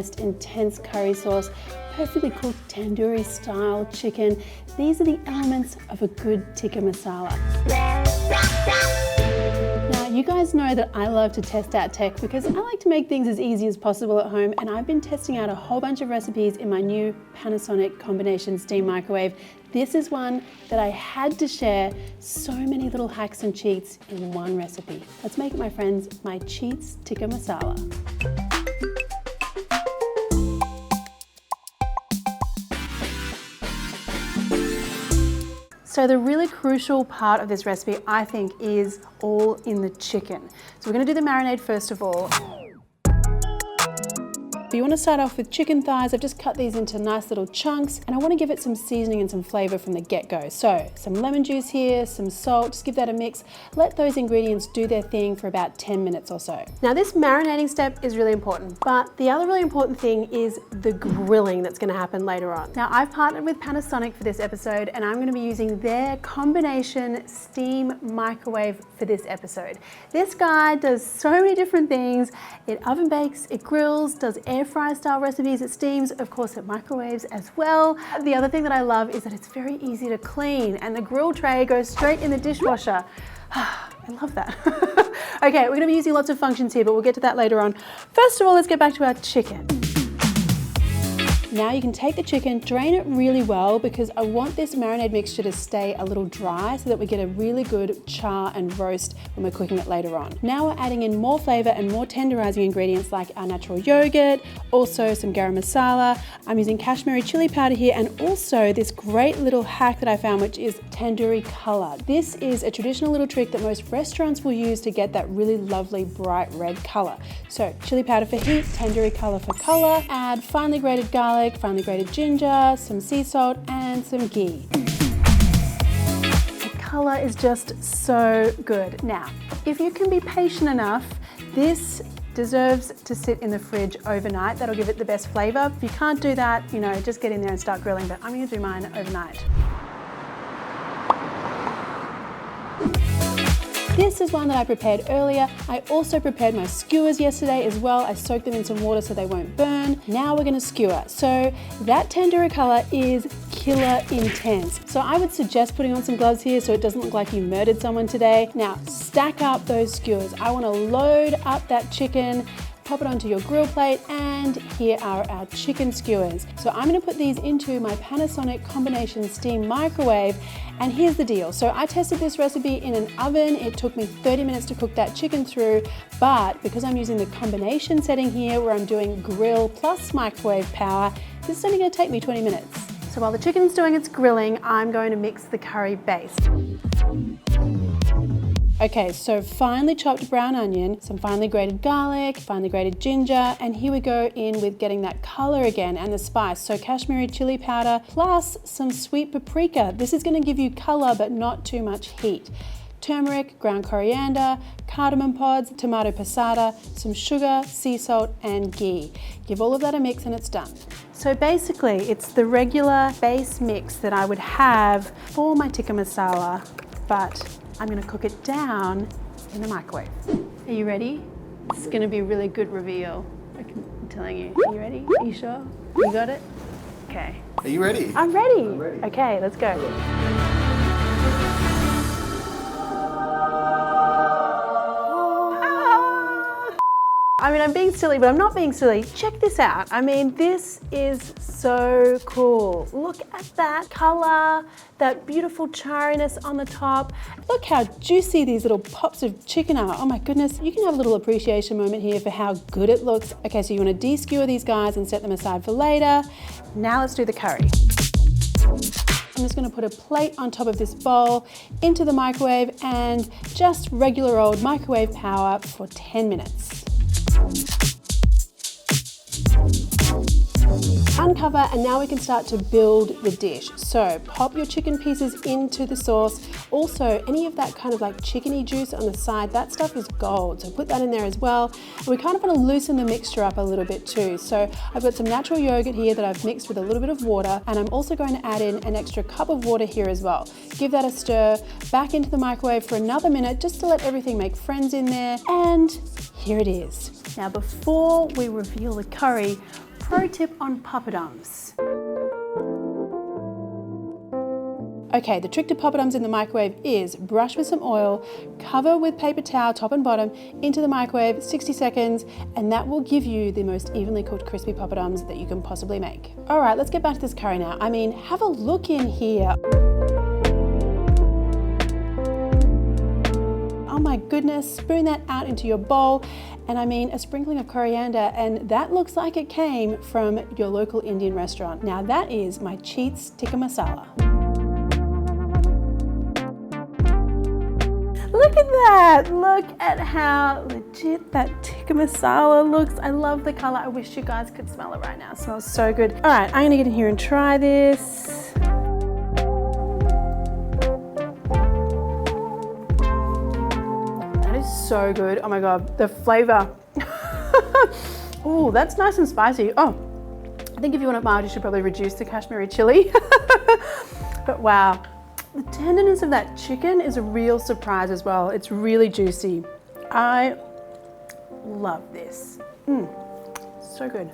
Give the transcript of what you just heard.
most intense curry sauce, perfectly cooked tandoori style chicken. These are the elements of a good tikka masala. Now, you guys know that I love to test out tech because I like to make things as easy as possible at home, and I've been testing out a whole bunch of recipes in my new Panasonic combination steam microwave. This is one that I had to share. So many little hacks and cheats in one recipe. Let's make it, my friends, my Cheats Tikka Masala. So the really crucial part of this recipe, I think, is all in the chicken. So we're gonna do the marinade first of all. But you want to start off with chicken thighs. I've just cut these into nice little chunks, and I want to give it some seasoning and some flavor from the get-go. So some lemon juice here, some salt, just give that a mix. Let those ingredients do their thing for about 10 minutes or so. Now this marinating step is really important, but the other really important thing is the grilling that's going to happen later on. Now I've partnered with Panasonic for this episode, and I'm going to be using their combination steam microwave for this episode. This guy does so many different things. It oven bakes, it grills, does air fry style recipes, it steams, of course it microwaves as well. The other thing that I love is that it's very easy to clean, and the grill tray goes straight in the dishwasher. I love that. Okay, we're gonna be using lots of functions here, but we'll get to that later on. First of all, let's get back to our chicken. Now you can take the chicken, drain it really well, because I want this marinade mixture to stay a little dry so that we get a really good char and roast when we're cooking it later on. Now we're adding in more flavor and more tenderizing ingredients like our natural yogurt, also some garam masala. I'm using Kashmiri chili powder here, and also this great little hack that I found, which is tandoori color. This is a traditional little trick that most restaurants will use to get that really lovely bright red color. So chili powder for heat, tandoori color for color, add finely grated garlic, finely grated ginger, some sea salt, and some ghee. The color is just so good. Now, if you can be patient enough, this deserves to sit in the fridge overnight. That'll give it the best flavor. If you can't do that, you know, just get in there and start grilling, but I'm gonna do mine overnight. This is one that I prepared earlier. I also prepared my skewers yesterday as well. I soaked them in some water so they won't burn. Now we're gonna skewer. So that tandoori color is killer intense. So I would suggest putting on some gloves here so it doesn't look like you murdered someone today. Now stack up those skewers. I wanna load up that chicken, pop it onto your grill plate, and here are our chicken skewers. So I'm gonna put these into my Panasonic combination steam microwave, and here's the deal. So I tested this recipe in an oven. It took me 30 minutes to cook that chicken through, but because I'm using the combination setting here where I'm doing grill plus microwave power, this is only gonna take me 20 minutes. So while the chicken's doing its grilling, I'm going to mix the curry base. Okay, so finely chopped brown onion, some finely grated garlic, finely grated ginger, and here we go in with getting that color again and the spice. So Kashmiri chili powder plus some sweet paprika. This is gonna give you color but not too much heat. Turmeric, ground coriander, cardamom pods, tomato passata, some sugar, sea salt, and ghee. Give all of that a mix and it's done. So basically, it's the regular base mix that I would have for my tikka masala, but I'm gonna cook it down in the microwave. Are you ready? This is gonna be a really good reveal. I'm telling you. Are you ready? Are you sure? You got it? Okay. Are you ready? I'm ready. I'm ready. Okay, let's go. I mean, I'm being silly, but I'm not being silly. Check this out. I mean, this is so cool. Look at that color, that beautiful chariness on the top. Look how juicy these little pops of chicken are. Oh my goodness. You can have a little appreciation moment here for how good it looks. Okay, so you want to de-skewer these guys and set them aside for later. Now let's do the curry. I'm just going to put a plate on top of this bowl into the microwave and just regular old microwave power for 10 minutes. Uncover, and now we can start to build the dish. So pop your chicken pieces into the sauce. Also, any of that kind of like chickeny juice on the side, that stuff is gold. So put that in there as well. And we kind of want to loosen the mixture up a little bit too. So I've got some natural yogurt here that I've mixed with a little bit of water, and I'm also going to add in an extra cup of water here as well. Give that a stir, back into the microwave for another minute just to let everything make friends in there. And here it is. Now before we reveal the curry, pro tip on papadums. Okay, the trick to papadums in the microwave is brush with some oil, cover with paper towel top and bottom, into the microwave, 60 seconds, and that will give you the most evenly cooked crispy papadums that you can possibly make. All right, let's get back to this curry now. I mean, have a look in here. Oh my goodness, spoon that out into your bowl. And I mean, a sprinkling of coriander, and that looks like it came from your local Indian restaurant. Now that is my Chicken Tikka Masala. Look at that! Look at how legit that tikka masala looks. I love the color. I wish you guys could smell it right now. It smells so good. All right, I'm gonna get in here and try this. That is so good. Oh my God, the flavor. Oh, that's nice and spicy. Oh, I think if you want it mild, you should probably reduce the Kashmiri chili. But wow. The tenderness of that chicken is a real surprise as well. It's really juicy. I love this. So good.